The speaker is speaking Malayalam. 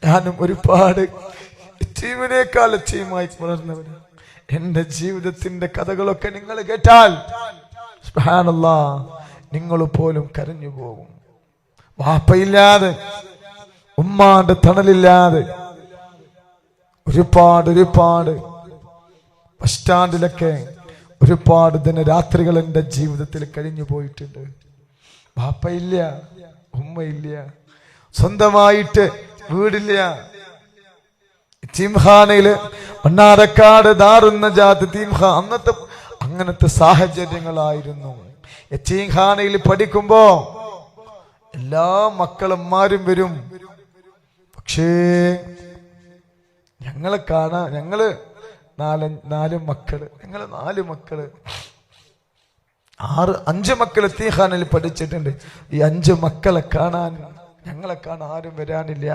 ഞാനും ഒരുപാട് യതീമിനേക്കാൾ യതീമായി വളർന്നവനാണ്. എന്റെ ജീവിതത്തിന്റെ കഥകളൊക്കെ നിങ്ങൾ കേട്ടാൽ സുബ്ഹാനല്ലാഹ് നിങ്ങൾ പോലും കരഞ്ഞു പോകും. വാപ്പയില്ലാതെ, ഉമ്മാന്റെ തണലില്ലാതെ ഒരുപാട് ബസ് സ്റ്റാൻഡിലൊക്കെ ഒരുപാട് ദിനരാത്രികൾ എൻ്റെ ജീവിതത്തിൽ കഴിഞ്ഞു പോയിട്ടുണ്ട്. വാപ്പയില്ല, ഉമ്മയില്ല, സ്വന്തമായിട്ട് വീടില്ല. യതീംഖാനയില് മണ്ണാർക്കാട് ദാറുന്ന ജാത്ത് അങ്ങനത്തെ സാഹചര്യങ്ങളായിരുന്നു. യതീംഖാനയിൽ പഠിക്കുമ്പോ എല്ലാ മക്കളന്മാരും വരും. പക്ഷേ ഞങ്ങളെ കാണാൻ, ഞങ്ങള് നാല് മക്കള്, ഞങ്ങള് 4 മക്കള്, 5 മക്കൾ യതീംഖാനയിൽ പഠിച്ചിട്ടുണ്ട്. ഈ 5 മക്കളെ കാണാൻ, ഞങ്ങളെ കാണാൻ ആരും വരാനില്ല.